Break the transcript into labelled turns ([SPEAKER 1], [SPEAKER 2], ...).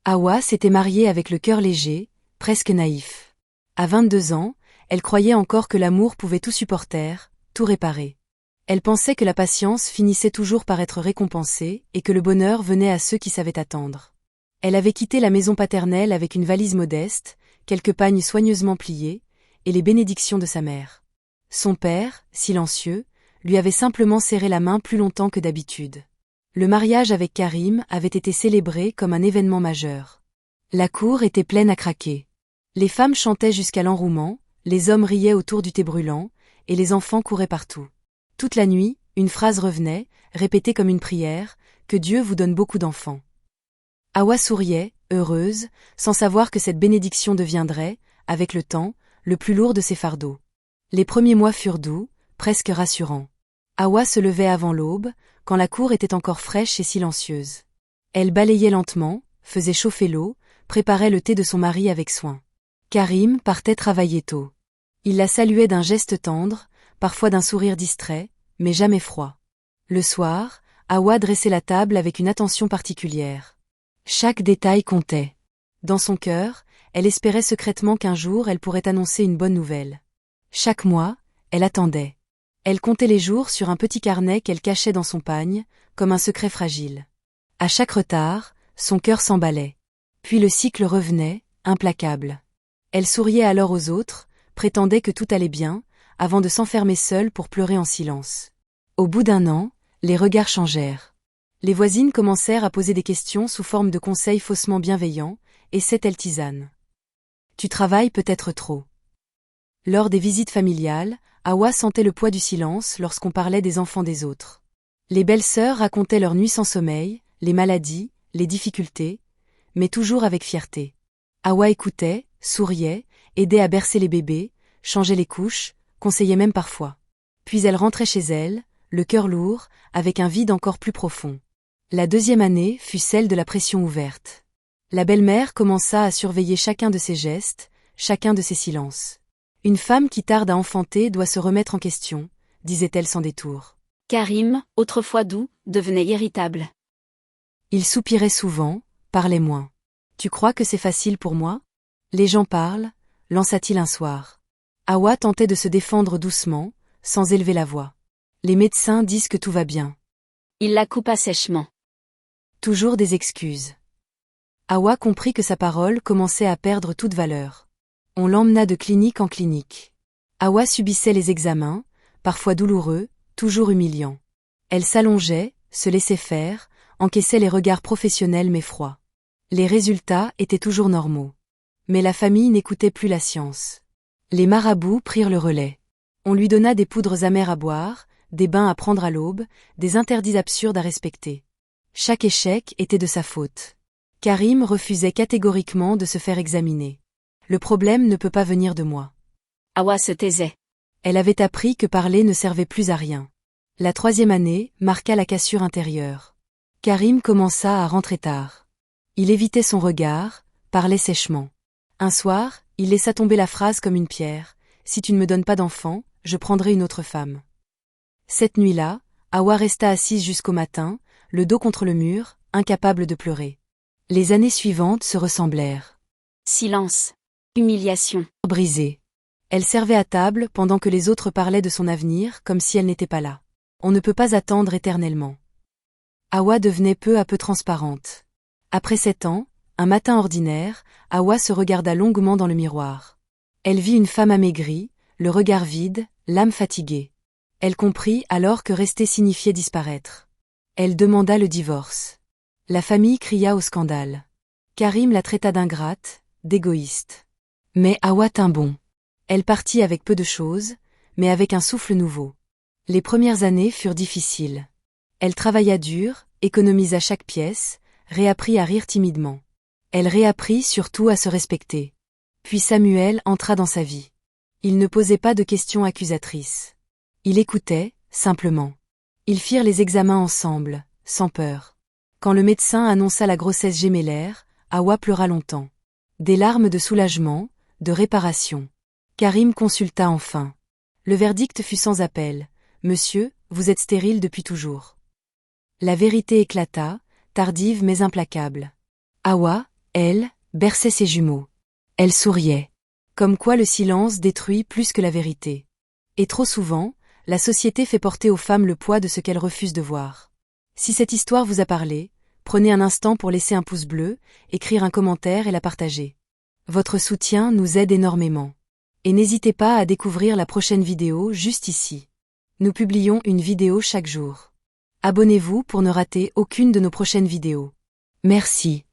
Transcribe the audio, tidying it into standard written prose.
[SPEAKER 1] Hawa s'était mariée avec le cœur léger, presque naïf. À 22 ans, elle croyait encore que l'amour pouvait tout supporter, tout réparer. Elle pensait que la patience finissait toujours par être récompensée et que le bonheur venait à ceux qui savaient attendre. Elle avait quitté la maison paternelle avec une valise modeste, quelques pagnes soigneusement pliées, et les bénédictions de sa mère. Son père, silencieux, lui avait simplement serré la main plus longtemps que d'habitude. Le mariage avec Karim avait été célébré comme un événement majeur. La cour était pleine à craquer. Les femmes chantaient jusqu'à l'enrouement, les hommes riaient autour du thé brûlant, et les enfants couraient partout. Toute la nuit, une phrase revenait, répétée comme une prière, que Dieu vous donne beaucoup d'enfants. Hawa souriait, heureuse, sans savoir que cette bénédiction deviendrait, avec le temps, le plus lourd de ses fardeaux. Les premiers mois furent doux, presque rassurants. Hawa se levait avant l'aube, quand la cour était encore fraîche et silencieuse. Elle balayait lentement, faisait chauffer l'eau, préparait le thé de son mari avec soin. Karim partait travailler tôt. Il la saluait d'un geste tendre, parfois d'un sourire distrait, mais jamais froid. Le soir, Hawa dressait la table avec une attention particulière. Chaque détail comptait. Dans son cœur, elle espérait secrètement qu'un jour elle pourrait annoncer une bonne nouvelle. Chaque mois, elle attendait. Elle comptait les jours sur un petit carnet qu'elle cachait dans son pagne, comme un secret fragile. À chaque retard, son cœur s'emballait. Puis le cycle revenait, implacable. Elle souriait alors aux autres, prétendait que tout allait bien, avant de s'enfermer seule pour pleurer en silence. Au bout d'un an, les regards changèrent. Les voisines commencèrent à poser des questions sous forme de conseils faussement bienveillants, et c'est-elle tisane. Tu travailles peut-être trop. Lors des visites familiales, Hawa sentait le poids du silence lorsqu'on parlait des enfants des autres. Les belles-sœurs racontaient leurs nuits sans sommeil, les maladies, les difficultés, mais toujours avec fierté. Hawa écoutait, souriait, aidait à bercer les bébés, changeait les couches, conseillait même parfois. Puis elle rentrait chez elle, le cœur lourd, avec un vide encore plus profond. La deuxième année fut celle de la pression ouverte. La belle-mère commença à surveiller chacun de ses gestes, chacun de ses silences. Une femme qui tarde à enfanter doit se remettre en question, disait-elle sans détour.
[SPEAKER 2] Karim, autrefois doux, devenait irritable.
[SPEAKER 1] Il soupirait souvent, parlait moins. Tu crois que c'est facile pour moi? Les gens parlent, lança-t-il un soir. Hawa tentait de se défendre doucement, sans élever la voix. Les médecins disent que tout va bien.
[SPEAKER 2] Il la coupa sèchement.
[SPEAKER 1] Toujours des excuses. Hawa comprit que sa parole commençait à perdre toute valeur. On l'emmena de clinique en clinique. Hawa subissait les examens, parfois douloureux, toujours humiliants. Elle s'allongeait, se laissait faire, encaissait les regards professionnels mais froids. Les résultats étaient toujours normaux. Mais la famille n'écoutait plus la science. Les marabouts prirent le relais. On lui donna des poudres amères à boire, des bains à prendre à l'aube, des interdits absurdes à respecter. Chaque échec était de sa faute. Karim refusait catégoriquement de se faire examiner. Le problème ne peut pas venir de moi.
[SPEAKER 2] Hawa se taisait.
[SPEAKER 1] Elle avait appris que parler ne servait plus à rien. La troisième année marqua la cassure intérieure. Karim commença à rentrer tard. Il évitait son regard, parlait sèchement. Un soir, il laissa tomber la phrase comme une pierre. « Si tu ne me donnes pas d'enfant, je prendrai une autre femme. » Cette nuit-là, Hawa resta assise jusqu'au matin, le dos contre le mur, incapable de pleurer. Les années suivantes se ressemblèrent.
[SPEAKER 2] Silence. Humiliation.
[SPEAKER 1] Brisée. Elle servait à table pendant que les autres parlaient de son avenir comme si elle n'était pas là. On ne peut pas attendre éternellement. Hawa devenait peu à peu transparente. Après 7 ans, un matin ordinaire, Hawa se regarda longuement dans le miroir. Elle vit une femme amaigrie, le regard vide, l'âme fatiguée. Elle comprit alors que rester signifiait disparaître. Elle demanda le divorce. La famille cria au scandale. Karim la traita d'ingrate, d'égoïste. Mais Hawa tint bon. Elle partit avec peu de choses, mais avec un souffle nouveau. Les premières années furent difficiles. Elle travailla dur, économisa chaque pièce, réapprit à rire timidement. Elle réapprit surtout à se respecter. Puis Samuel entra dans sa vie. Il ne posait pas de questions accusatrices. Il écoutait, simplement. Ils firent les examens ensemble, sans peur. Quand le médecin annonça la grossesse gémellaire, Hawa pleura longtemps. Des larmes de soulagement, de réparation. Karim consulta enfin. Le verdict fut sans appel. « Monsieur, vous êtes stérile depuis toujours. » La vérité éclata, tardive mais implacable. Hawa, Elle berçait ses jumeaux. Elle souriait. Comme quoi le silence détruit plus que la vérité. Et trop souvent, la société fait porter aux femmes le poids de ce qu'elles refusent de voir. Si cette histoire vous a parlé, prenez un instant pour laisser un pouce bleu, écrire un commentaire et la partager. Votre soutien nous aide énormément. Et n'hésitez pas à découvrir la prochaine vidéo juste ici. Nous publions une vidéo chaque jour. Abonnez-vous pour ne rater aucune de nos prochaines vidéos. Merci.